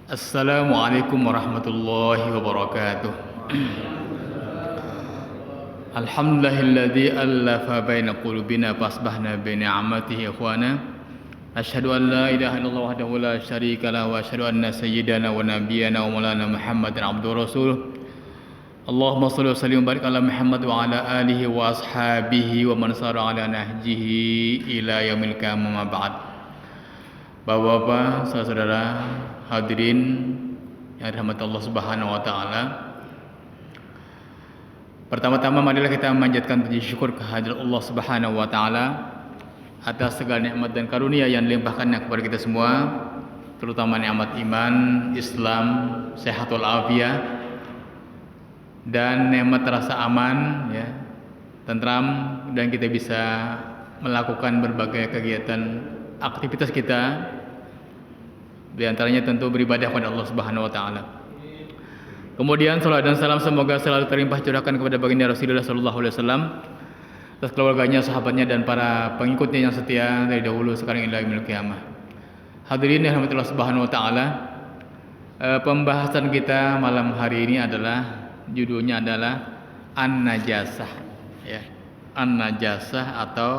Assalamualaikum warahmatullahi wabarakatuh. Alhamdulillahilladzi allafa baina qulubina fasbahna bi ni'matihi ikhwana. Asyhadu an la ilaha illallah wahdahu la syarika lahu wa asyhadu anna sayyidana wa nabiyyana wa maulana Muhammadan abduhu rasuluh. Allahumma shalli wa sallim wa barik ala Muhammad wa ala alihi wa ashabihi wa man sara ala nahjihi ila yaumil qiyamah ma ba'd. Bapak-bapak, saudara-saudara, hadirin yang dirahmati Allah Subhanahu wa taala. Pertama-tama marilah kita memanjatkan puji syukur kehadirat Allah Subhanahu wa taala atas segala nikmat dan karunia yang dilimpahkannya kepada kita semua, terutama nikmat iman, Islam, sehat walafiat, dan nikmat rasa aman, ya, tentram, dan kita bisa melakukan berbagai kegiatan aktivitas kita, di antaranya tentu beribadah kepada Allah Subhanahu wa taala. Kemudian salawat dan salam semoga selalu terlimpah curahkan kepada baginda Rasulullah sallallahu alaihi wasallam, atas keluarganya, sahabatnya, dan para pengikutnya yang setia dari dahulu sekarang ila yaumil qiyamah. Hadirin yang dirahmati Allah Subhanahu wa taala, pembahasan kita malam hari ini adalah judulnya adalah an-najasah, ya. An-najasah atau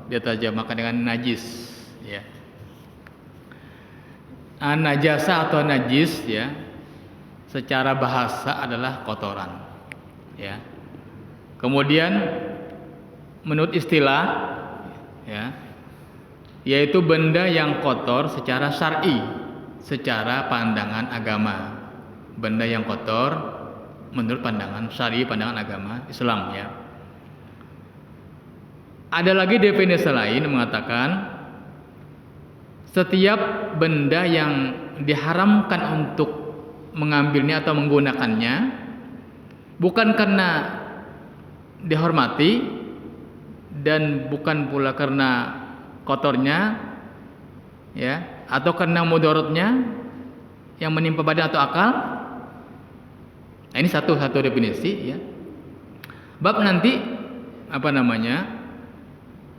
diterjemahkan dengan najis, ya. An-najasah atau najis, ya, secara bahasa adalah kotoran, ya. Kemudian menurut istilah, ya, yaitu benda yang kotor secara syar'i, secara pandangan agama. Benda yang kotor menurut pandangan syar'i, pandangan agama Islam, ya. Ada lagi definisi lain mengatakan setiap benda yang diharamkan untuk mengambilnya atau menggunakannya bukan karena dihormati dan bukan pula karena kotornya, ya, atau karena mudaratnya yang menimpa badan atau akal. Nah, ini satu definisi, ya. Bab nanti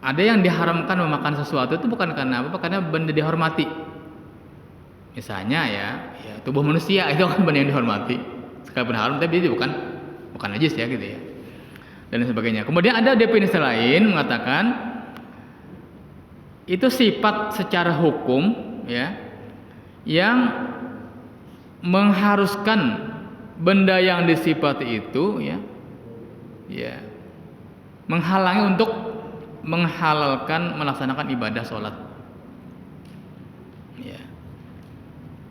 ada yang diharamkan memakan sesuatu itu bukan karena apa? Karena benda dihormati. Misalnya, ya tubuh manusia itu kan benda yang dihormati, sekalipun haram tapi itu bukan najis, ya, gitu, ya, dan sebagainya. Kemudian ada definisi lain mengatakan itu sifat secara hukum, ya, yang mengharuskan benda yang disifati itu, ya, menghalangi untuk menghalalkan melaksanakan ibadah sholat, ya.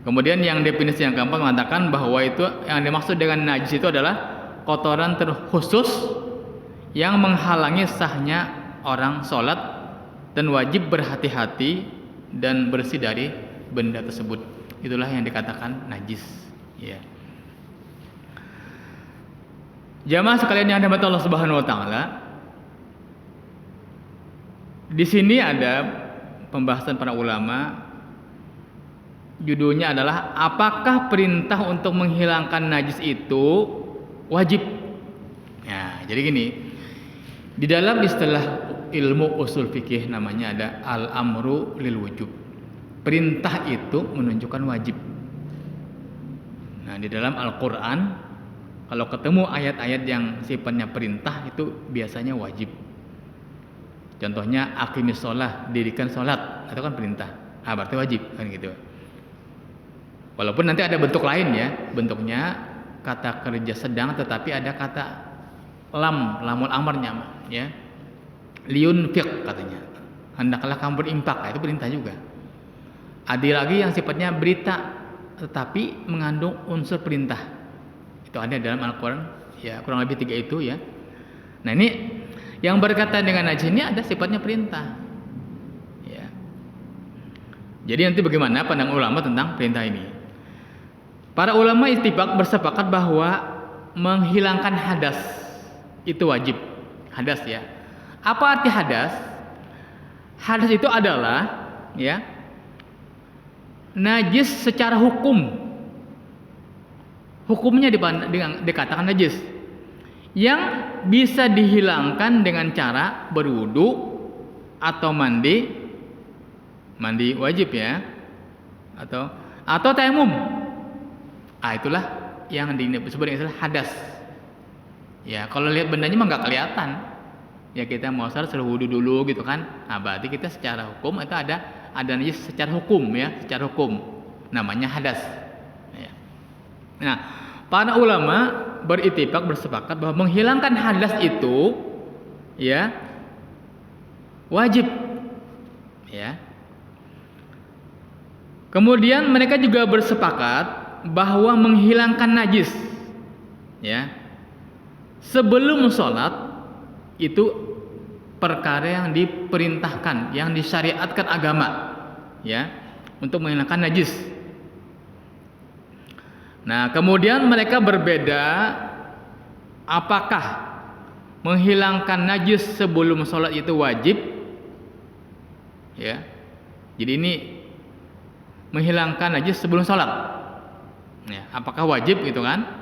Kemudian yang definisi yang keempat mengatakan bahwa itu yang dimaksud dengan najis itu adalah kotoran terkhusus yang menghalangi sahnya orang sholat dan wajib berhati-hati dan bersih dari benda tersebut. Itulah yang dikatakan najis, ya. Jamaah sekalian yang dirahmati Allah Subhanahu wa taala, di sini ada pembahasan para ulama, judulnya adalah apakah perintah untuk menghilangkan najis itu wajib? Ya, jadi gini, di dalam istilah ilmu usul fikih namanya ada al-amru lil wujub. Perintah itu menunjukkan wajib. Nah, di dalam Al-Qur'an kalau ketemu ayat-ayat yang sifatnya perintah itu biasanya wajib. Contohnya aqimis sholah, dirikan sholat, itu kan perintah, berarti wajib, kan gitu. Walaupun nanti ada bentuk lain, ya, bentuknya kata kerja sedang tetapi ada kata lamul amarnya, ya, liyunfiq katanya, hendaklah kamu berinfak, itu perintah juga. Ada lagi yang sifatnya berita tetapi mengandung unsur perintah, itu ada dalam Al-Quran, ya, kurang lebih 3 itu, ya. Nah, ini yang berkaitan dengan najis ini ada sifatnya perintah, ya. Jadi nanti bagaimana pandangan ulama tentang perintah ini? Para ulama ittifaq bersepakat bahwa menghilangkan hadas itu wajib. Hadas, ya. Apa arti hadas? Hadas itu adalah, ya, najis secara hukum. Hukumnya dikatakan najis yang bisa dihilangkan dengan cara berwudu atau mandi wajib, ya, atau tayamum, Itulah yang disebut dengan istilah hadas. Ya, kalau lihat bendanya mah nggak kelihatan. Ya kita mau sholat suruh wudu dulu gitu kan. Berarti kita secara hukum itu ada najis secara hukum ya, secara hukum namanya hadas. Ya. Nah, para ulama berittifaq bersepakat bahwa menghilangkan hadas itu ya wajib. Ya. Kemudian mereka juga bersepakat bahwa menghilangkan najis ya sebelum sholat itu perkara yang diperintahkan, yang disyariatkan agama ya untuk menghilangkan najis. Nah, kemudian mereka berbeda apakah menghilangkan najis sebelum sholat itu wajib ya. Jadi ini menghilangkan najis sebelum sholat ya, apakah wajib gitu kan?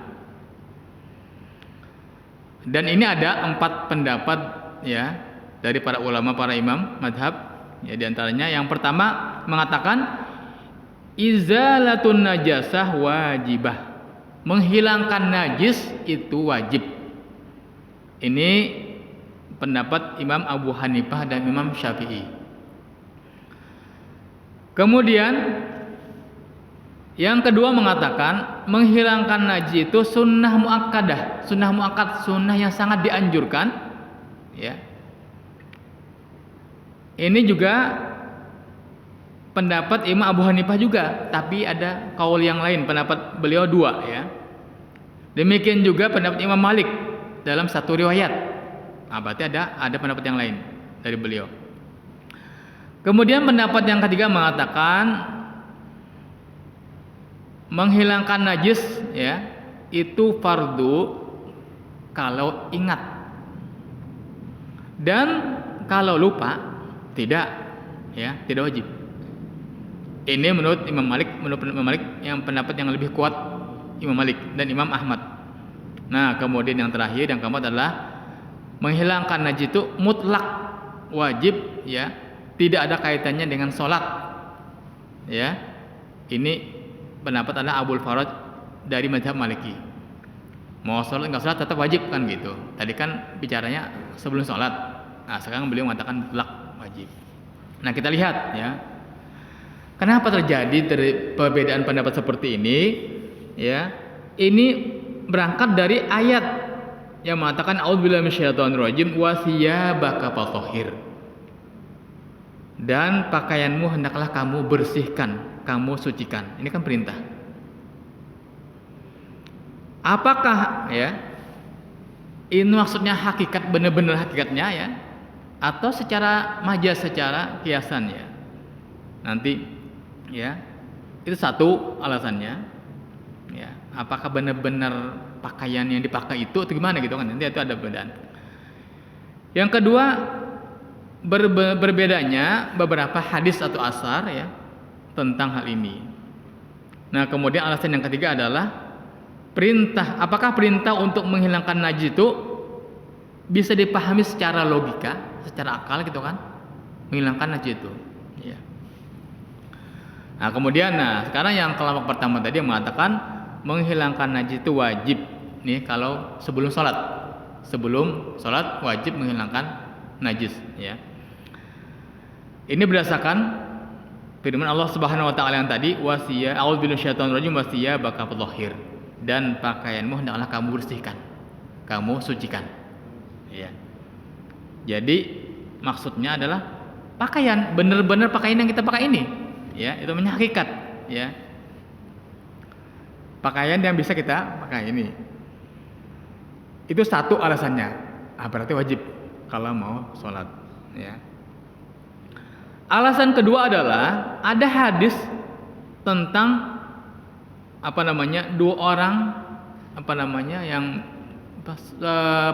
Dan ini ada 4 pendapat ya dari para ulama, para imam madhab ya, diantaranya yang pertama mengatakan izalatun najasah wajibah, menghilangkan najis itu wajib. Ini pendapat Imam Abu Hanifah dan Imam Syafi'i. Kemudian yang kedua mengatakan menghilangkan najis itu sunnah muakkadah, sunnah muakkad, sunnah yang sangat dianjurkan ya. Ini juga pendapat Imam Abu Hanifah juga, tapi ada kaul yang lain, pendapat beliau 2 ya. Demikian juga pendapat Imam Malik dalam satu riwayat. Berarti ada pendapat yang lain dari beliau. Kemudian pendapat yang ketiga mengatakan menghilangkan najis ya itu fardu kalau ingat, dan kalau lupa tidak ya, tidak wajib. Ini menurut Imam Malik, yang pendapat yang lebih kuat Imam Malik dan Imam Ahmad. Nah, kemudian yang terakhir yang keempat adalah menghilangkan najis itu mutlak wajib ya, tidak ada kaitannya dengan sholat ya. Ini pendapat adalah Abul Faraj dari mazhab Maliki. Mau sholat enggak sholat tetap wajib kan gitu. Tadi kan bicaranya sebelum sholat. Nah, sekarang beliau mengatakan mutlak wajib. Nah, kita lihat ya, kenapa terjadi perbedaan pendapat seperti ini ya. Ini berangkat dari ayat yang mengatakan a'udzubillahi minasyaitonirrajim wa siyabaka fatahhir, dan pakaianmu hendaklah kamu bersihkan, kamu sucikan. Ini kan perintah. Apakah ya ini maksudnya hakikat, benar-benar hakikatnya ya, atau secara majaz, secara kiasan ya? Nanti ya itu satu alasannya ya. Apakah benar-benar pakaian yang dipakai itu atau gimana gitu kan? Nanti itu ada perbedaan. Yang kedua, berbedanya beberapa hadis atau asar ya tentang hal ini. Nah, kemudian alasan yang ketiga adalah perintah. Apakah perintah untuk menghilangkan najis itu bisa dipahami secara logika, secara akal gitu kan? Menghilangkan najis itu ya. Nah, kemudian sekarang yang kelompok pertama tadi yang mengatakan menghilangkan najis itu wajib nih kalau sebelum sholat. Sebelum sholat wajib menghilangkan najis ya. Ini berdasarkan firman Allah Subhanahu wa taala yang tadi, wasiya a'udzubillahi minasyaitonirrajim wasiyabaka fatahhir, dan pakaianmu hendaklah kamu bersihkan, kamu sucikan. Ya. Jadi maksudnya adalah pakaian, benar-benar pakaian yang kita pakai ini. Ya, itu namanya hakikat, ya. Pakaian yang bisa kita pakai ini. Itu satu alasannya. Berarti wajib kalau mau sholat, ya. Alasan kedua adalah ada hadis tentang dua orang yang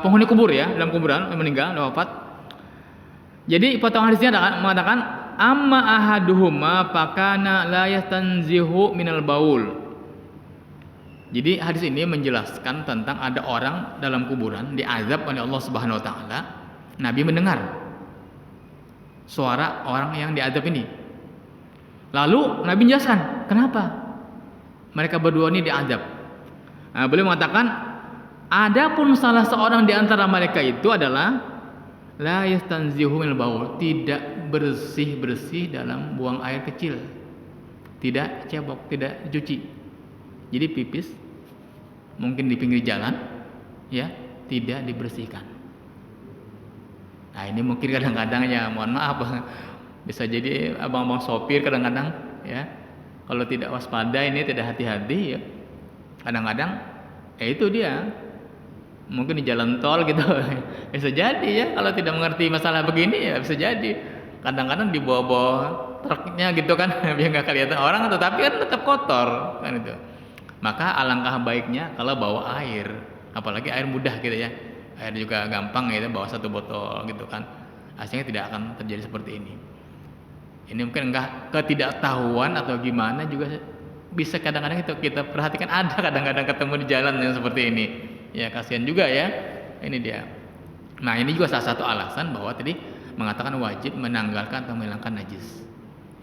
penghuni kubur ya, dalam kuburan yang meninggal, wafat. Jadi potongan hadisnya mengatakan amma ahaduhuma fakana la yastanzihu minal baul. Jadi hadis ini menjelaskan tentang ada orang dalam kuburan diazab oleh Allah Subhanahu wa taala. Nabi mendengar suara orang yang diazab ini. Lalu Nabi menjelaskan kenapa mereka berdua ini diazab. Nah, beliau mengatakan, adapun salah seorang di antara mereka itu adalah la yastanzihu minal baul, tidak bersih-bersih dalam buang air kecil. Tidak cebok, tidak cuci. Jadi pipis mungkin di pinggir jalan, ya, tidak dibersihkan. Nah, ini mungkin kadang-kadang ya, mohon maaf, bisa jadi abang-abang sopir kadang-kadang ya, kalau tidak waspada ini, tidak hati-hati ya, kadang-kadang itu dia mungkin di jalan tol gitu bisa jadi ya, kalau tidak mengerti masalah begini ya bisa jadi kadang-kadang di bawah truknya gitu kan biar nggak kelihatan orang, tetapi kan tetap kotor kan itu. Maka alangkah baiknya kalau bawa air, apalagi air mudah gitu ya, air juga gampang gitu, bawa 1 botol gitu kan, hasilnya tidak akan terjadi seperti ini. Ini mungkin enggak ketidaktahuan atau gimana juga bisa kadang-kadang itu kita perhatikan, ada kadang-kadang ketemu di jalan yang seperti ini ya, kasihan juga ya, ini dia. Nah, ini juga salah satu alasan bahwa tadi mengatakan wajib menanggalkan atau menghilangkan najis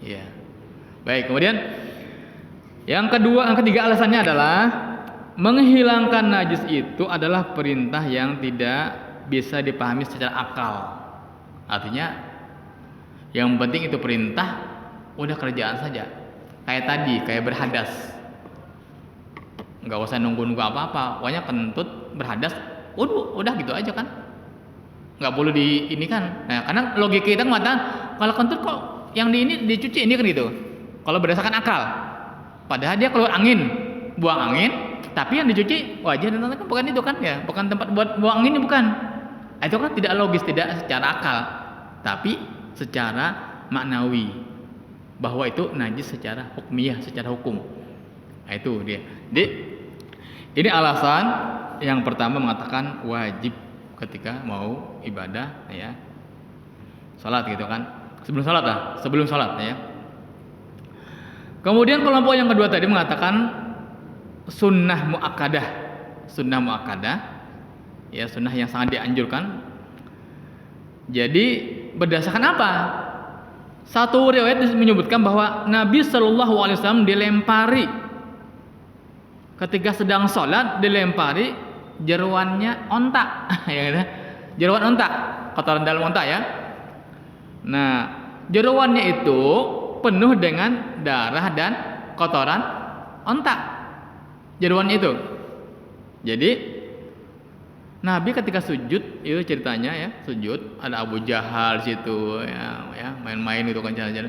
ya. Baik, kemudian yang ketiga alasannya adalah menghilangkan najis itu adalah perintah yang tidak bisa dipahami secara akal. Artinya yang penting itu perintah, udah kerjaan saja. Kayak tadi, kayak berhadas, nggak usah nunggu-nunggu apa-apa, pokoknya kentut berhadas, udah gitu aja kan, nggak perlu di ini kan. Nah, karena logika kita mengatakan kalau kentut kok yang di ini dicuci ini kan gitu, kalau berdasarkan akal. Padahal dia keluar angin, buang angin, tapi yang dicuci wajah dan tangan kan bukan itu kan ya, bukan tempat buat buang anginnya, bukan. Itu kan tidak logis, tidak secara akal, tapi secara maknawi, bahwa itu najis secara hukmiyah, secara hukum. Nah, itu dia. Jadi ini alasan yang pertama mengatakan wajib ketika mau ibadah ya, salat gitu kan, sebelum salat ya. Kemudian kelompok yang kedua tadi mengatakan sunnah muakkadah ya, sunnah yang sangat dianjurkan. Jadi berdasarkan apa? Satu riwayat menyebutkan bahwa Nabi Shallallahu Alaihi Wasallam dilempari ketika sedang sholat, dilempari jeruannya onta ya gitu? Jeruan onta, kotoran dalam onta ya. Nah, jeruannya itu penuh dengan darah dan kotoran onta, jeruannya itu. Jadi Nabi ketika sujud itu ceritanya ya, sujud ada Abu Jahal di situ ya, main-main gitu kan jalan-jalan.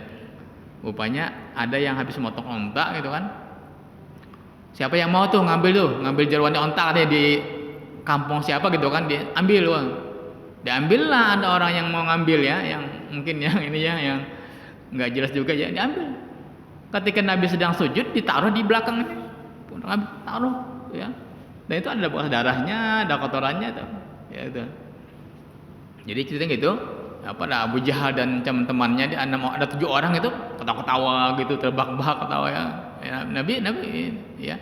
Rupanya ada yang habis motong onta gitu kan. Siapa yang mau tuh ngambil jeruannya onta, katanya di kampung siapa gitu kan, diambil loh. Diambillah, ada orang yang mau ngambil ya, yang mungkin yang ini ya, yang nggak jelas juga ya, diambil. Ketika Nabi sedang sujud, ditaruh di belakangnya, taruh ya. Dan itu ada bekas darahnya, ada kotorannya tuh. Ya itu. Jadi ceritanya gitu, ada Abu Jahal dan teman-temannya, ada 7 orang itu ketawa-ketawa gitu, terbahak-bahak ketawa ya. Nabi ya.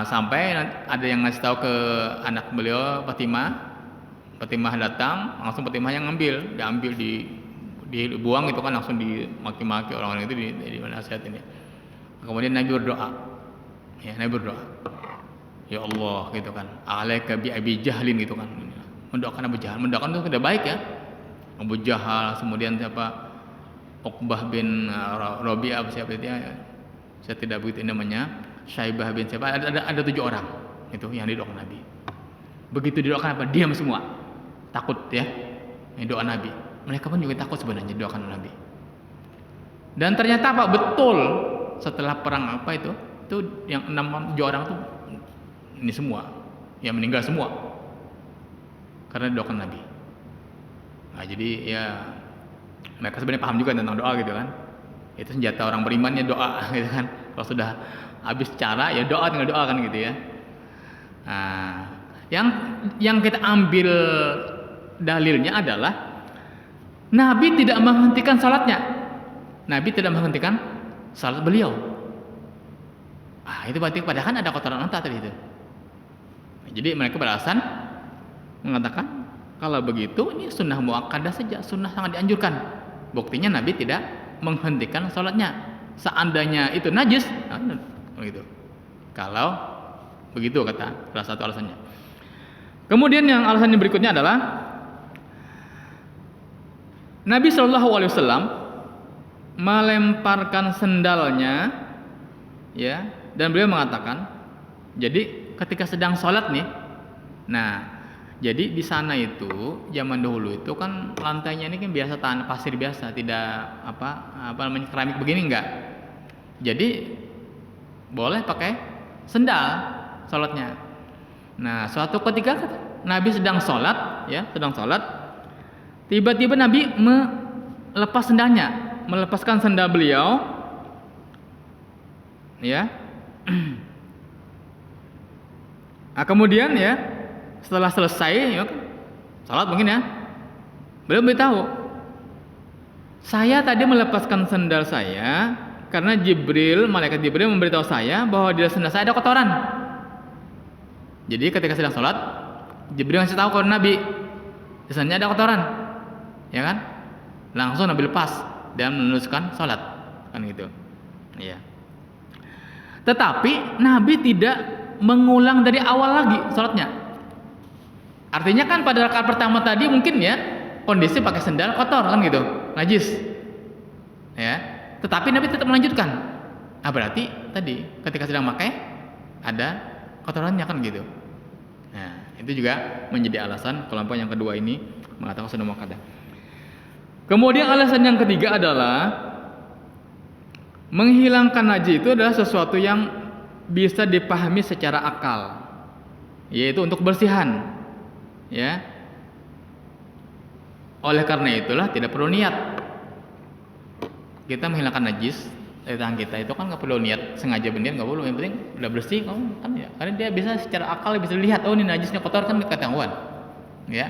Sampai ada yang ngasih tahu ke anak beliau Fatimah datang, langsung Fatimah yang diambil dibuang itu kan, langsung dimaki-maki orang-orang itu di mana nasihatin ya. Kemudian Nabi berdoa. Ya, Nabi berdoa, ya Allah gitu kan, alaika bi Abi Jahlin gitu kan, mendoakan Abu Jahal, mendoakan itu tidak baik ya. Abu Jahal, kemudian siapa, Uqbah bin Rabi'ah siapa itu ya, saya tidak begitu namanya, Syaibah bin siapa, ada 7 orang itu yang didoakan Nabi. Begitu didoakan apa, diam semua, takut ya, ini doa Nabi. Mereka pun juga takut sebenarnya doakan Nabi. Dan ternyata apa, betul setelah perang apa itu yang 7 orang itu ini semua yang meninggal semua karena doakan Nabi. Nah, jadi ya mereka sebenarnya paham juga tentang doa gitu kan. Itu senjata orang beriman ya, doa gitu kan. Kalau sudah habis cara ya doa, tinggal doa kan gitu ya. Nah, yang kita ambil dalilnya adalah Nabi tidak menghentikan salatnya. Nabi tidak menghentikan salat beliau. Itu berarti padahal kan ada kotoran onta tadi itu. Jadi mereka beralasan mengatakan kalau begitu ini sunnah muakkadah saja, sunnah sangat dianjurkan. Buktinya Nabi tidak menghentikan sholatnya. Seandainya itu najis, gitu. Kalau begitu kata salah satu alasannya. Kemudian yang alasan yang berikutnya adalah Nabi Shallallahu Alaihi Wasallam melemparkan sendalnya, ya, dan beliau mengatakan, jadi ketika sedang sholat nih, nah, jadi di sana itu zaman dahulu itu kan lantainya ini kan biasa tanah pasir biasa, tidak apa namanya keramik begini enggak. Jadi boleh pakai sendal sholatnya. Nah, suatu ketika Nabi sedang sholat, ya, sedang sholat, tiba-tiba Nabi melepas sendalnya, melepaskan sendal beliau, ya. Nah, kemudian ya, setelah selesai, ya, sholat mungkin ya, beliau beritahu, saya tadi melepaskan sendal saya karena malaikat Jibril memberitahu saya bahwa di sendal saya ada kotoran. Jadi ketika sedang sholat, Jibril ngasih tahu kepada Nabi, di sana ada kotoran, ya kan? Langsung Nabi lepas dan meneruskan sholat, kan gitu, ya. Tetapi Nabi tidak mengulang dari awal lagi sholatnya. Artinya kan pada rakaat pertama tadi mungkin ya kondisi pakai sendal kotor kan gitu, najis, ya. Tetapi Nabi tetap melanjutkan. Nah, berarti tadi ketika sedang pakai ada kotorannya kan gitu. Nah, itu juga menjadi alasan kelompok yang kedua ini mengatakan sunnah muakkadah. Kemudian alasan yang ketiga adalah menghilangkan najis itu adalah sesuatu yang bisa dipahami secara akal, yaitu untuk kebersihan, ya. Oleh karena itulah tidak perlu niat. Kita menghilangkan najis dari tangan kita itu kan nggak perlu niat sengaja berniat, nggak perlu, yang penting udah bersih kan ya, karena dia bisa secara akal bisa dilihat, oh ini najisnya kotor kan ketahuan, ya,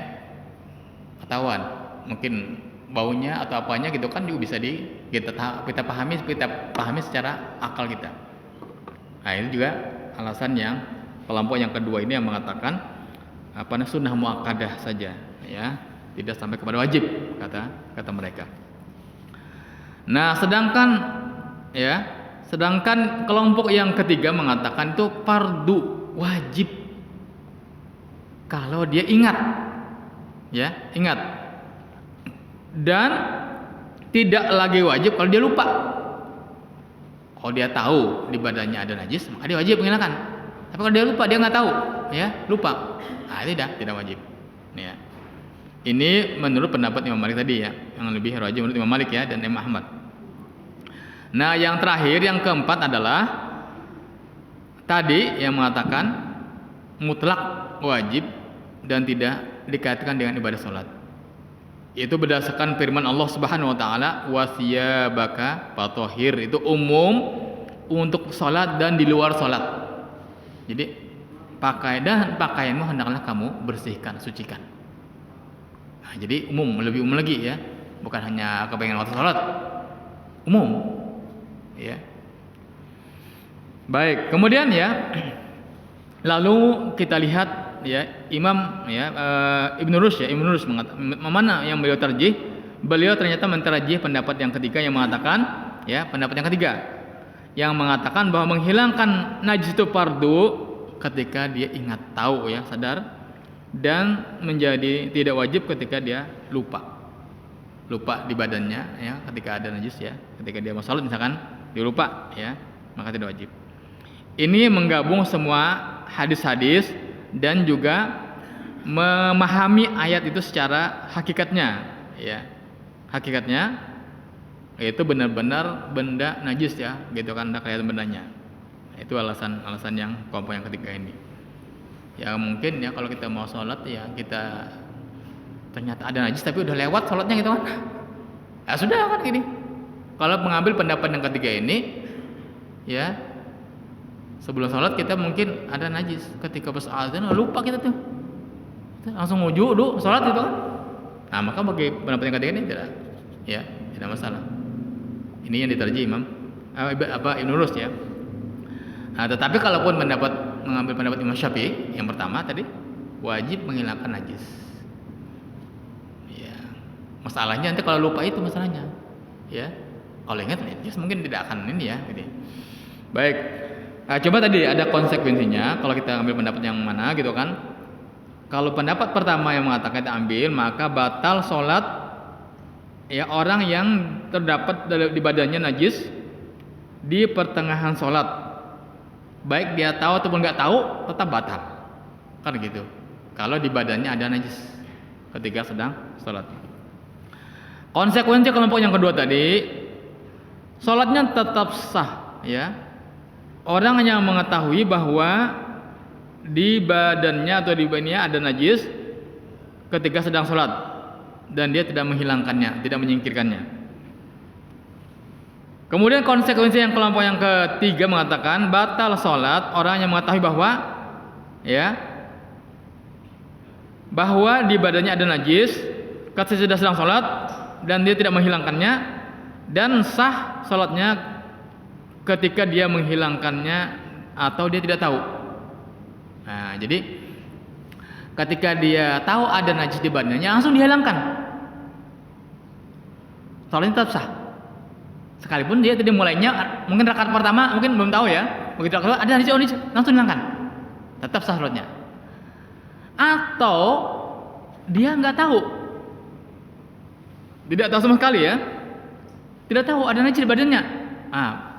ketahuan, mungkin baunya atau apanya gitu kan juga bisa kita pahami secara akal kita. Nah, ini juga alasan yang kelompok yang kedua ini yang mengatakan sunnah muakkadah saja, ya, tidak sampai kepada wajib kata mereka. Nah, sedangkan kelompok yang ketiga mengatakan itu fardu wajib kalau dia ingat, ya, ingat, dan tidak lagi wajib kalau dia lupa. Kalau dia tahu di badannya ada najis, maka dia wajib menghilangkan. Tapi kalau dia lupa, dia nggak tahu, ya, lupa, nah, tidak wajib, ya. Ini menurut pendapat Imam Malik tadi, ya, yang lebih rajih menurut Imam Malik, ya, dan Imam Ahmad. Nah, yang terakhir, yang keempat adalah tadi yang mengatakan mutlak wajib dan tidak dikaitkan dengan ibadah sholat. Itu berdasarkan firman Allah Subhanahu wa taala, wasiyabaka fatahhir, itu umum untuk sholat dan di luar sholat. Jadi pakaianmu hendaklah kamu bersihkan, sucikan. Nah, jadi lebih umum lagi, ya, bukan hanya kepengen waktu sholat, umum, ya. Baik, kemudian, ya, lalu kita lihat, ya, Imam, ya, Ibnu Rushd mengatakan mana yang beliau tarjih. Beliau ternyata mentarjih pendapat yang ketiga yang mengatakan, ya, pendapat yang ketiga yang mengatakan bahwa menghilangkan najis itu fardu ketika dia ingat, tahu, ya, sadar, dan menjadi tidak wajib ketika dia lupa di badannya, ya, ketika ada najis, ya, ketika dia mau salat misalkan dia lupa, ya, maka tidak wajib. Ini menggabung semua hadis-hadis dan juga memahami ayat itu secara hakikatnya, ya. Hakikatnya yaitu benar-benar benda najis, ya, gitu kan, tidak kelihatan bendanya. Itu alasan yang kelompok yang ketiga ini. Ya, mungkin, ya, kalau kita mau sholat, ya, kita ternyata ada najis tapi udah lewat sholatnya gitu kan, ya sudah kan gini. Kalau mengambil pendapat yang ketiga ini, ya, sebelum sholat kita mungkin ada najis, ketika pas azan lupa kita tuh, langsung wudu sholat gitu kan. Nah, maka bagi pendapat yang ketiga ini tidak masalah. Ini yang ditarjih Ibnu Rushd, ya. Nah, tetapi kalaupun mengambil pendapat Imam Syafi'i yang pertama tadi, wajib menghilangkan najis. Ya, masalahnya nanti kalau lupa itu masalahnya, ya. Kalau ingat najis mungkin tidak akan ini, ya, gitu. Baik. Coba tadi ada konsekuensinya kalau kita ambil pendapat yang mana gitu kan. Kalau pendapat pertama yang mengatakan kita ambil, maka batal sholat ya orang yang terdapat di badannya najis di pertengahan sholat, baik dia tahu ataupun nggak tahu tetap batal, kan gitu. Kalau di badannya ada najis ketika sedang sholat. Konsekuensi kelompok yang kedua tadi, sholatnya tetap sah ya. Orang yang mengetahui bahwa di badannya atau di badannya ada najis ketika sedang sholat dan dia tidak menghilangkannya, tidak menyingkirkannya. Kemudian konsekuensi yang kelompok yang ketiga mengatakan batal sholat orang yang mengetahui bahwa di badannya ada najis ketika sedang sholat dan dia tidak menghilangkannya, dan sah sholatnya ketika dia menghilangkannya atau dia tidak tahu. Nah, jadi ketika dia tahu ada najis di badannya langsung dihilangkan, sholatnya tetap sah. Sekalipun dia tadi mulainya mungkin rakaat pertama mungkin belum tahu ya, begitu rakaat kedua ada najis langsung dihilangkan, tetap sah sholatnya. Atau dia nggak tahu, tidak tahu sama sekali ya, tidak tahu ada najis di badannya,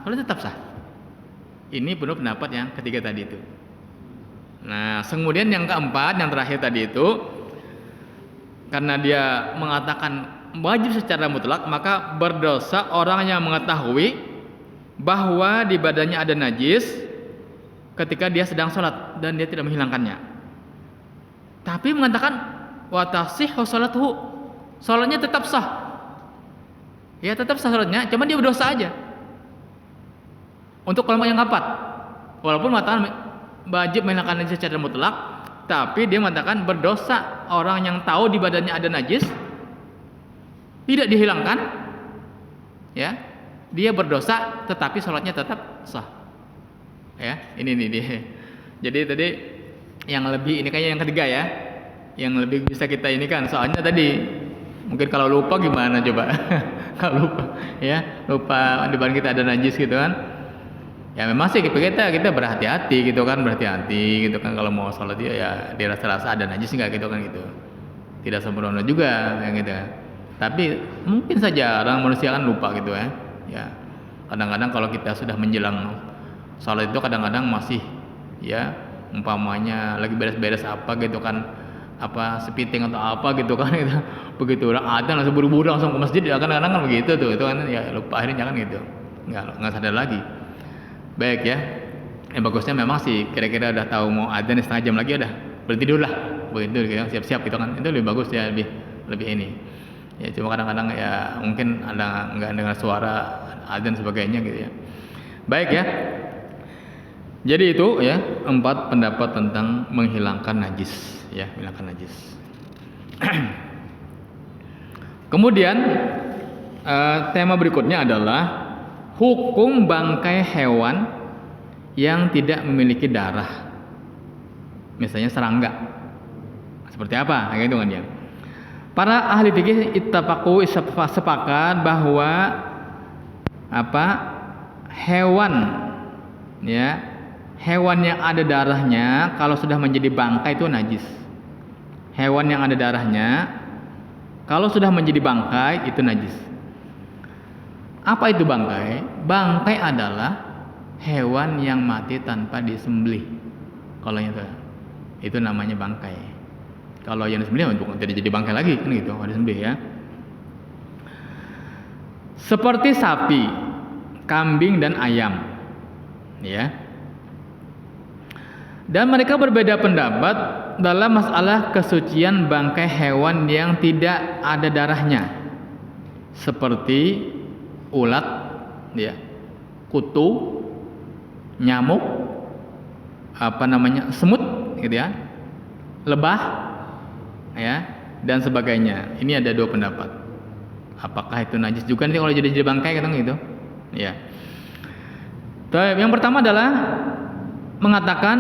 sholatnya tetap sah. Ini benar pendapat yang ketiga tadi itu. Nah, kemudian yang keempat, yang terakhir tadi itu, karena dia mengatakan wajib secara mutlak, maka berdosa orang yang mengetahui bahwa di badannya ada najis ketika dia sedang sholat dan dia tidak menghilangkannya. Tapi mengatakan wa tasihhu sholatuhu, sholatnya tetap sah. Ya tetap sah sholatnya, cuma dia berdosa aja. Untuk kelompok yang keempat, walaupun mengatakan wajib menghilangkan najis secara mutlak, tapi dia mengatakan berdosa orang yang tahu di badannya ada najis tidak dihilangkan, ya dia berdosa tetapi sholatnya tetap sah. Ya ini dia. Jadi tadi yang lebih ini kayaknya yang ketiga ya, yang lebih bisa kita ini kan, soalnya tadi mungkin kalau lupa gimana coba. Kalau lupa di badan kita ada najis gitu kan. Ya memang sih kita berhati-hati gitu kan, kalau mau sholat ya dirasa-rasa ada najis enggak gitu kan gitu. Tidak sempurna juga yang gitu. Tapi mungkin saja orang manusia kan lupa gitu ya. Ya. Kadang-kadang kalau kita sudah menjelang sholat itu kadang-kadang masih ya umpamanya lagi beres-beres apa gitu kan, apa sepiting atau apa gitu kan gitu. Begitu orang adzan langsung buru-buru langsung ke masjid ya, kadang-kadang kan begitu tuh. Itu kan ya lupa, akhirnya jangan gitu. Enggak sadar lagi. Baik ya. Bagusnya memang sih kira-kira udah tahu mau adzan setengah jam lagi udah berhenti dulu lah. Begitu gitu, siap-siap gitu kan. Itu lebih bagus ya, lebih ini. Ya cuma kadang-kadang ya mungkin ada enggak dengar suara adzan sebagainya gitu ya. Baik ya. Jadi itu ya 4 pendapat tentang menghilangkan najis ya, menghilangkan najis. Kemudian tema berikutnya adalah hukum bangkai hewan yang tidak memiliki darah, misalnya serangga. Seperti apa? Kayak gitu kan dia. Para ahli fikih ittafaqu sepakat bahwa hewan yang ada darahnya kalau sudah menjadi bangkai itu najis. Hewan yang ada darahnya kalau sudah menjadi bangkai itu najis. Apa itu bangkai? Bangkai adalah hewan yang mati tanpa disembelih. Kalau itu namanya bangkai. Kalau yang disembelih bukan tidak jadi bangkai lagi kan gitu, ada disembelih ya. Seperti sapi, kambing dan ayam. Ya. Dan mereka berbeda pendapat dalam masalah kesucian bangkai hewan yang tidak ada darahnya. Seperti ulat, ya, kutu, nyamuk, semut, gitu ya, lebah, ya, dan sebagainya. Ini ada 2 pendapat. Apakah itu najis juga nanti kalau jadi bangkai gitu? Ya. Yang pertama adalah mengatakan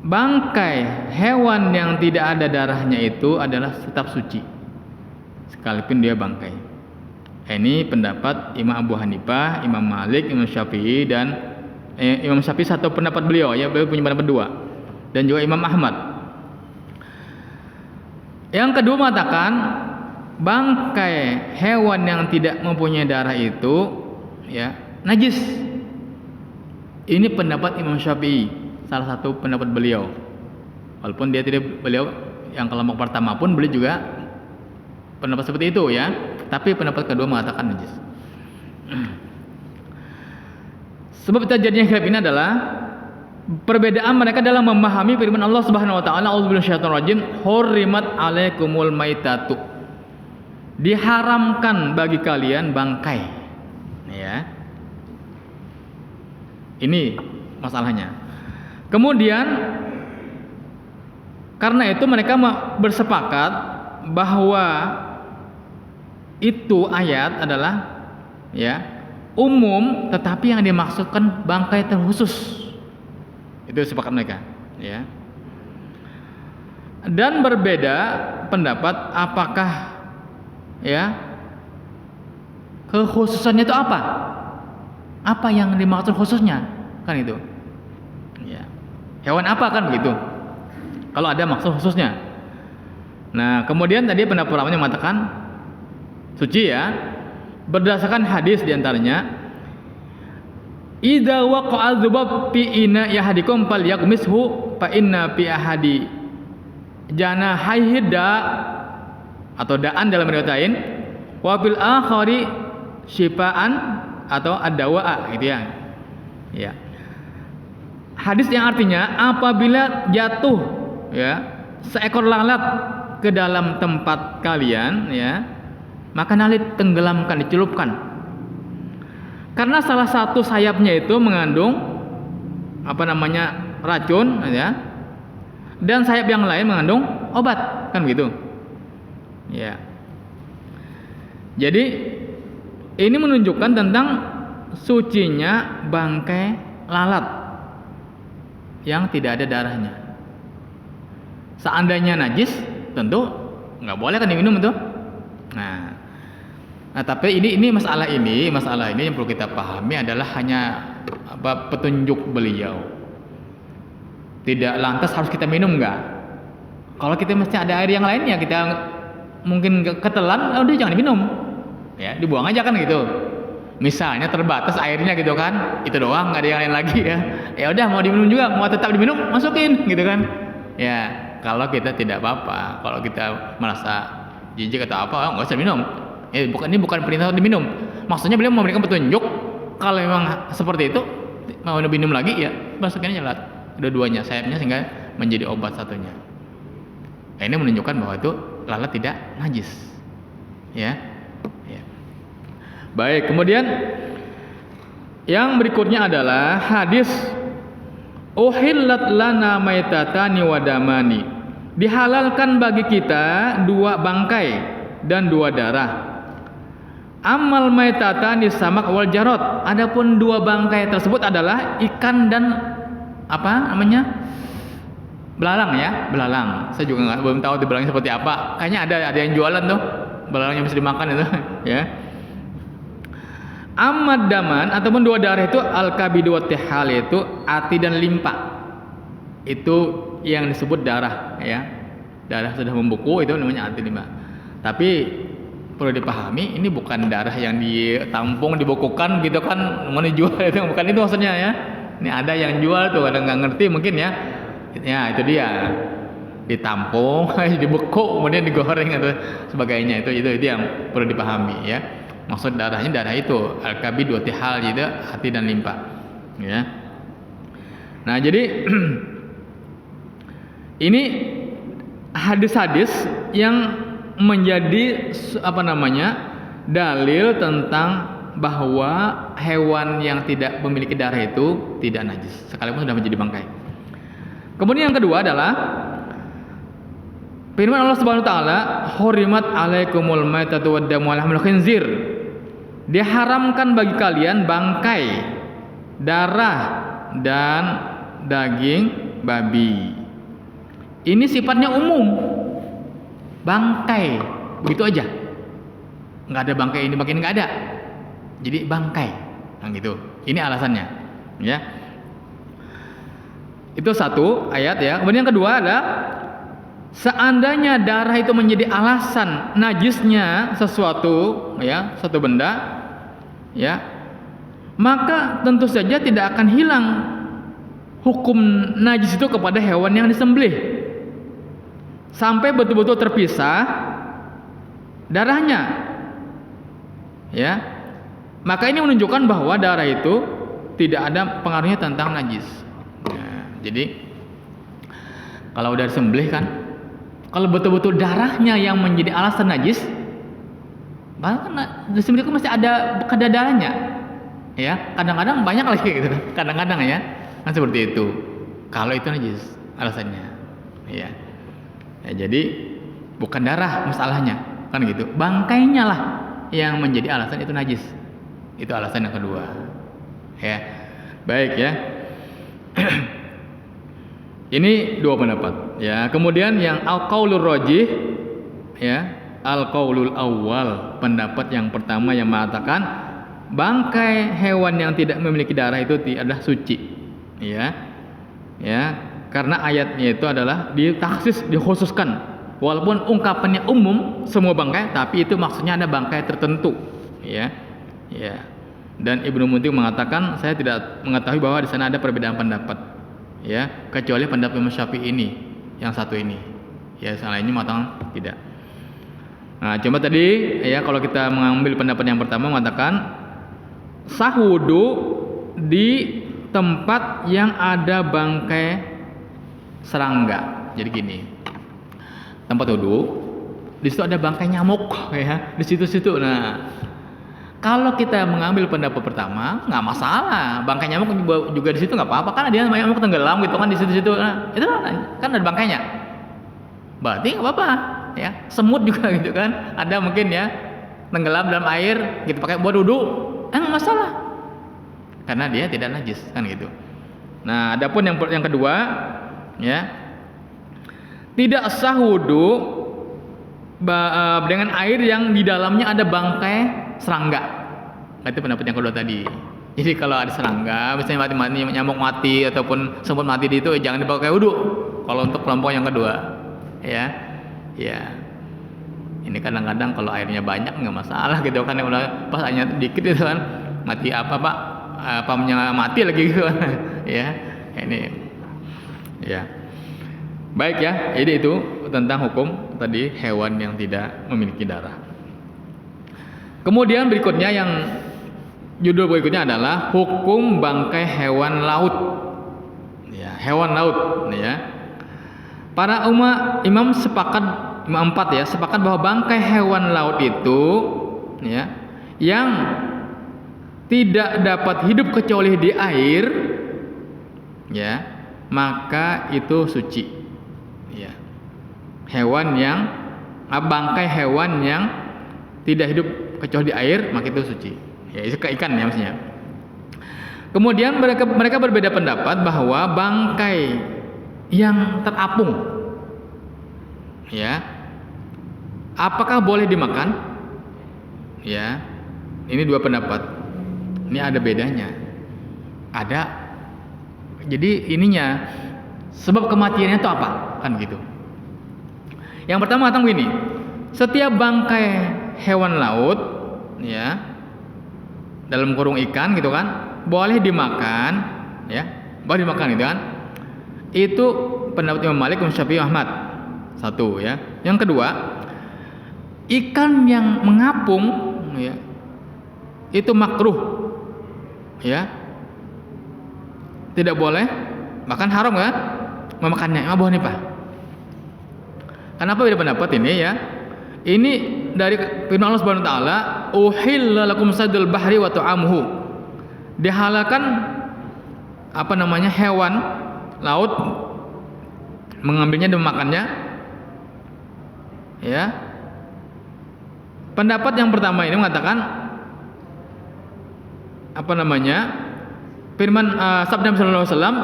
bangkai hewan yang tidak ada darahnya itu adalah tetap suci, sekalipun dia bangkai. Ini pendapat Imam Abu Hanifah, Imam Malik, Imam Syafi'i dan Imam Syafi'i satu pendapat beliau ya, beliau punya pendapat dua, dan juga Imam Ahmad. Yang kedua mengatakan bangkai hewan yang tidak mempunyai darah itu ya najis. Ini pendapat Imam Syafi'i, salah satu pendapat beliau. Walaupun beliau yang kelompok pertama pun beliau juga pendapat seperti itu ya, tapi pendapat kedua mengatakan najis. Sebab terjadinya khilaf ini adalah perbedaan mereka dalam memahami firman Allah Subhanahu wa taala, "A'udzubillahi minasyaitonir rajim, hurrimat 'alaikumul maitatu." Diharamkan bagi kalian bangkai. Ya. Ini masalahnya. Kemudian karena itu mereka bersepakat bahwa itu ayat adalah ya umum, tetapi yang dimaksudkan bangkai terkhusus. Itu sepakat mereka, ya. Dan berbeda pendapat apakah ya kekhususannya itu apa? Apa yang dimaksud khususnya? Kan itu. Ya. Hewan apa kan begitu? Kalau ada maksud khususnya. Nah, kemudian tadi pendapat pertamanya mengatakan suci ya. Berdasarkan hadis diantaranya, idza waqa'a dzubab fi ina yahdikum falyakmishu fa inna fi ahadi janahaihi da atau da'an dalam riwayat lain, wa fil akhari syifaan atau ad-dawa'a gitu ya. Ya. Hadis yang artinya apabila jatuh ya seekor lalat ke dalam tempat kalian ya, maka nalit tenggelamkan, dicelupkan. Karena salah satu sayapnya itu mengandung racun ya. Dan sayap yang lain mengandung obat, kan begitu. Ya. Jadi ini menunjukkan tentang sucinya bangkai lalat yang tidak ada darahnya. Seandainya najis, tentu nggak boleh kan diminum itu. Nah, tapi ini masalah ini yang perlu kita pahami adalah hanya petunjuk beliau. Tidak lantas harus kita minum enggak. Kalau kita mesti ada air yang lainnya, kita mungkin ketelan, udah jangan diminum. Ya, dibuang aja kan gitu. Misalnya terbatas airnya gitu kan, itu doang, nggak ada yang lain lagi ya. Ya udah mau diminum juga, mau tetap diminum, masukin gitu kan. Ya, kalau kita tidak apa-apa, kalau kita merasa jijik atau apa, nggak usah minum. Ini bukan perintah diminum. Maksudnya beliau memberikan petunjuk kalau memang seperti itu mau minum lagi ya masukin aja lalat dua-duanya sayapnya sehingga menjadi obat satunya. Nah, ini menunjukkan bahwa itu lalat tidak najis. Ya. Baik, kemudian yang berikutnya adalah hadis uhillat lana maitatani wadamani. Dihalalkan bagi kita dua bangkai dan dua darah. Amal maitatani samak wal jarot. Adapun dua bangkai tersebut adalah ikan dan belalang ya, belalang. Saya juga belum tahu di belalang seperti apa. Kayaknya ada yang jualan tuh belalang yang bisa dimakan itu, ya. Amad daman ataupun dua darah itu al-kabidu wa tihal, itu ati dan limpa. Itu yang disebut darah ya. Darah sudah membeku itu namanya ati limpa. Tapi perlu dipahami ini bukan darah yang ditampung, dibekukan gitu kan, mau dijual itu bukan itu maksudnya ya. Ini ada yang jual tuh, kadang nggak ngerti mungkin ya. Ya itu dia, ditampung, dibeku, kemudian digoreng atau sebagainya. Itu yang perlu dipahami ya. Maksud darahnya darah itu al-kabid wa tihal, gitu, hati dan limpa. Ya. Nah jadi ini hadis-hadis yang menjadi dalil tentang bahwa hewan yang tidak memiliki darah itu tidak najis sekalipun sudah menjadi bangkai. Kemudian yang kedua adalah firman Allah Subhanahu wa taala, "Hurimat 'alaikumul maitatu wad-damu wa lahmul khinzir." Diharamkan bagi kalian bangkai, darah dan daging babi. Ini sifatnya umum. Bangkai, begitu aja. Nggak ada bangkai ini nggak ada. Jadi bangkai, nah gitu. Ini alasannya, ya. Itu satu ayat ya. Kemudian yang kedua ada seandainya darah itu menjadi alasan najisnya sesuatu ya, suatu benda ya, maka tentu saja tidak akan hilang hukum najis itu kepada hewan yang disembelih sampai betul-betul terpisah darahnya ya. Maka ini menunjukkan bahwa darah itu tidak ada pengaruhnya tentang najis. Jadi kalau udah disembelih kan, kalau betul-betul darahnya yang menjadi alasan najis, bahkan disembelih itu masih ada kadar darahnya, ya. Kadang-kadang banyak lagi gitu, kadang-kadang ya, kan seperti itu. Kalau itu najis alasannya, ya. Jadi bukan darah masalahnya, kan gitu. Bangkainya lah yang menjadi alasan itu najis. Itu alasan yang kedua, ya. Baik ya. Ini dua pendapat ya. Kemudian yang al-qaulur rajih ya, al-qaulul awal, pendapat yang pertama yang mengatakan bangkai hewan yang tidak memiliki darah itu adalah suci ya. Ya, karena ayatnya itu adalah ditaksis, dikhususkan. Walaupun ungkapannya umum semua bangkai, tapi itu maksudnya ada bangkai tertentu ya. Ya. Dan Ibnu Munzir mengatakan saya tidak mengetahui bahwa di sana ada perbedaan pendapat. Ya, kecuali pendapat Imam Syafi'i ini, yang satu ini. Ya, yang lainnya mengatakan tidak. Nah, cuma tadi ya kalau kita mengambil pendapat yang pertama mengatakan sah wudu di tempat yang ada bangkai serangga. Jadi gini. Tempat wudu, di situ ada bangkai nyamuk ya, di situ-situ. Nah, kalau kita mengambil pendapat pertama, nggak masalah. Bangkai nyamuk juga di situ nggak apa-apa, kan dia nyamuk tenggelam gitu kan di situ-situ. Nah, itu kan ada bangkainya. Berarti nggak apa-apa, ya. Semut juga gitu kan. Ada mungkin ya tenggelam dalam air, gitu pakai buat wudu, nggak masalah. Karena dia tidak najis kan gitu. Nah, adapun yang kedua, ya, tidak sah wudu dengan air yang di dalamnya ada bangkai serangga. Itu pendapat yang kedua tadi. Jadi kalau ada serangga, misalnya mati nyamuk mati ataupun semut mati di itu, jangan dipakai wudu. Kalau untuk kelompok yang kedua, ya, ya. Ini kadang-kadang kalau airnya banyak nggak masalah gitu kan, udah pas airnya dikit itu kan mati apa pak, pamnya mati lagi gitu kan, ya. Ini, ya. Baik ya, jadi itu tentang hukum tadi hewan yang tidak memiliki darah. Kemudian berikutnya yang judul berikutnya adalah hukum bangkai hewan laut. Ya, hewan laut, ya. Para imam sepakat, imam 4 ya, sepakat bahwa bangkai hewan laut itu ya, yang tidak dapat hidup kecuali di air ya, maka itu suci. Ya. Hewan yang bangkai hewan yang tidak hidup kecuali di air, maka itu suci. Ya, itu ikan ya maksudnya. Kemudian mereka berbeda pendapat bahwa bangkai yang terapung, ya, apakah boleh dimakan? Ya, ini dua pendapat. Ini ada bedanya. Ada. Jadi ininya sebab kematiannya itu apa? Kan gitu. Yang pertama kata begini, setiap bangkai hewan laut ya, dalam kurung ikan gitu kan, boleh dimakan ya, boleh dimakan gitu kan. Itu pendapat Imam Malik, Imam Syafi'i, Ahmad. Satu ya. Yang kedua, ikan yang mengapung ya, itu makruh ya, tidak boleh, bahkan haram kan memakannya. Abu Hanifah. Kenapa beda pendapat ini ya? Ini dari firman Allah Subhanahu wa taala, "Uhilla lakum saydul bahri wa ta'amuhu." Dihalalkan apa namanya? Hewan laut, mengambilnya dan memakannya. Ya. Pendapat yang pertama ini mengatakan apa namanya? Firman sabda Nabi sallallahu alaihi wasallam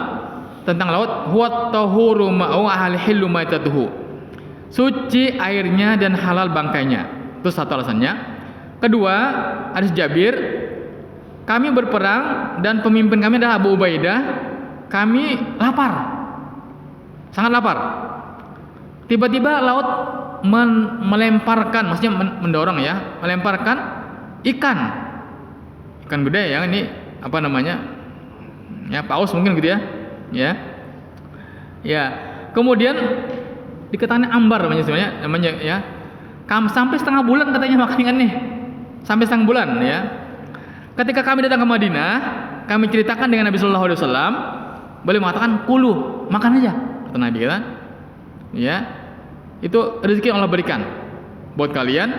tentang laut, huwa tahuru ma'u ahli hillu maitatuhu. Suci airnya dan halal bangkainya. Itu satu alasannya. Kedua, hadis Jabir, kami berperang dan pemimpin kami adalah Abu Ubaidah. Kami lapar. sangat lapar. Tiba-tiba laut melemparkan, maksudnya mendorong ya, melemparkan ikan gede ya, ini apa namanya, ya paus mungkin gitu ya, ya. Kemudian dikatakan ambar namanya ya, sampai setengah bulan katanya makan ikan nih, sampai setengah bulan ya. Ketika kami datang ke Madinah, kami ceritakan dengan Nabi Sallallahu Alaihi Wasallam, beliau mengatakan kulu, makan aja, kata Nabi kan, ya. Itu rezeki yang Allah berikan buat kalian,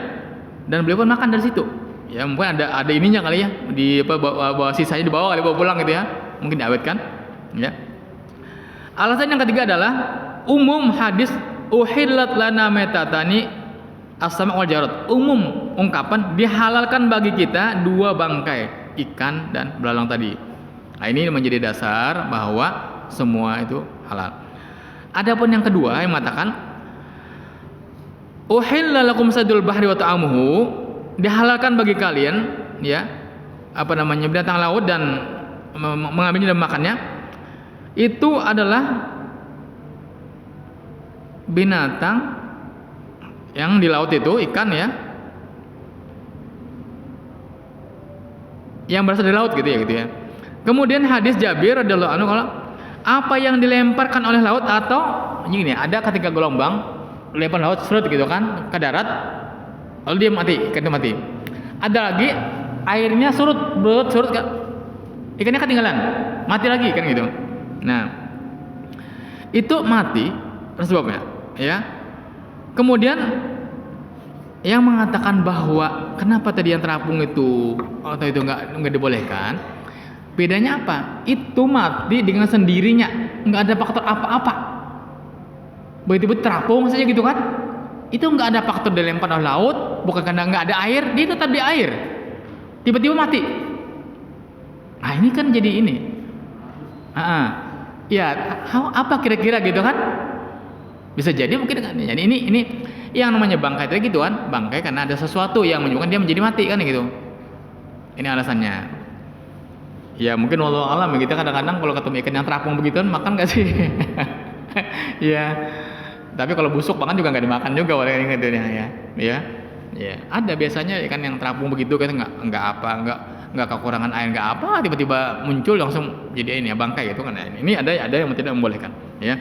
dan beliau pun makan dari situ. Ya mungkin ada ininya kali ya, di bawa sisanya dibawa kali, bawa pulang gitu ya, mungkin diawetkan. Ya. Alasan yang ketiga adalah umum hadis uhillat lana metatani as-sama' wal jarad. Umum ungkapan dihalalkan bagi kita dua bangkai, ikan dan belalang tadi. Nah, ini menjadi dasar bahwa semua itu halal. Adapun yang kedua yang mengatakan uhilla lakum sadul bahri wa ta'amuhu, dihalalkan bagi kalian ya apa namanya binatang laut dan mengambilnya dan makannya. Itu adalah binatang yang di laut itu, ikan ya, yang berasal dari laut gitu ya. Kemudian hadis Jabir radhiyallahu anhu, kalau apa yang dilemparkan oleh laut, atau ini ada ketika gelombang lempar laut surut gitu kan ke darat, lalu dia mati, ikan itu mati. Ada lagi airnya surut kan, ikannya ketinggalan, mati lagi kan gitu. Nah, itu mati sebabnya ya. Kemudian yang mengatakan bahwa kenapa tadi yang terapung itu atau itu nggak dibolehkan, bedanya apa? Itu mati dengan sendirinya, nggak ada faktor apa-apa. Begitu terapung saja gitu kan, itu nggak ada faktor dilempar oleh laut, bukan karena nggak ada air, dia tetap di air, tiba-tiba mati. Nah ini kan jadi ini, ya apa kira-kira gitu kan? Bisa jadi mungkin kan. Jadi ini yang namanya bangkai tadi gitu kan, bangkai karena ada sesuatu yang menyebabkan dia menjadi mati kan gitu. Ini alasannya. Ya mungkin wallahu alam, kita kadang-kadang kalau ketemu ikan yang terapung begituan makan nggak sih? Ya. Tapi kalau busuk bahkan juga nggak dimakan juga oleh yang itu ya. Ada biasanya ikan yang terapung begitu kan nggak kekurangan air, nggak apa, tiba-tiba muncul langsung jadi ini ya bangkai gitu kan. Ini ada yang tidak membolehkan ya.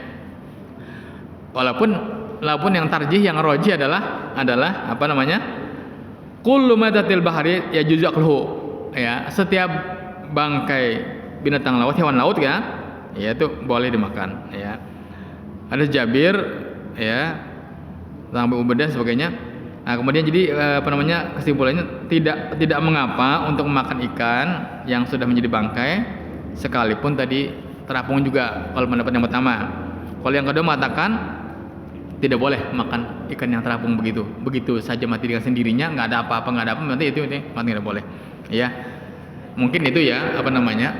Walaupun yang tarjih, yang roji adalah apa namanya, kullu matatil bahari ya juzakluhu ya, setiap bangkai binatang laut, hewan laut ya itu boleh dimakan ya. Ada Jabir ya, sampai Ubadah sebagainya. Nah, kemudian jadi apa namanya, kesimpulannya tidak mengapa untuk memakan ikan yang sudah menjadi bangkai sekalipun tadi terapung juga, kalau pendapat yang pertama. Kalau yang kedua mengatakan tidak boleh makan ikan yang terapung begitu saja mati dengan sendirinya, nggak ada apa-apa, nanti itu mati tidak boleh ya. Mungkin itu ya apa namanya,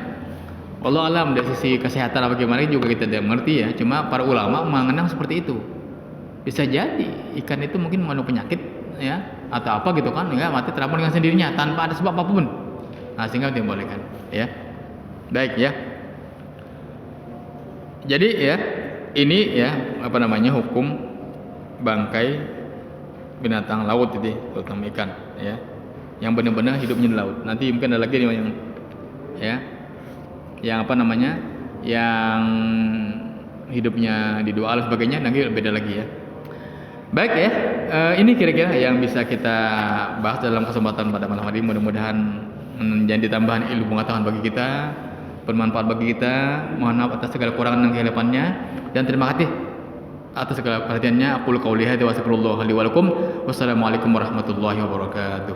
Allah alam dari sisi kesehatan apa gimana juga kita tidak mengerti ya. Cuma para ulama mengenang seperti itu. Bisa jadi ikan itu mungkin mengandung penyakit ya, atau apa gitu kan, ya mati terapung dengan sendirinya tanpa ada sebab apapun. Nah, sehingga dibolehkan ya. Baik ya. Jadi ya ini ya apa namanya, hukum bangkai binatang laut itu, terutama ikan ya, yang benar-benar hidupnya di laut. Nanti mungkin ada lagi yang apa namanya, yang hidupnya di dua alam sebagainya, nanti beda lagi ya. Baik ya, ini kira-kira yang bisa kita bahas dalam kesempatan pada malam hari. Mudah-mudahan menjadi tambahan ilmu pengetahuan bagi kita, bermanfaat bagi kita. Mohon maaf atas segala kekurangan dan kehilafannya, dan terima kasih atas segala perhatiannya. Aqulu qouli hadza wa astaghfirullah li wa lakum. Wassalamualaikum warahmatullahi wabarakatuh.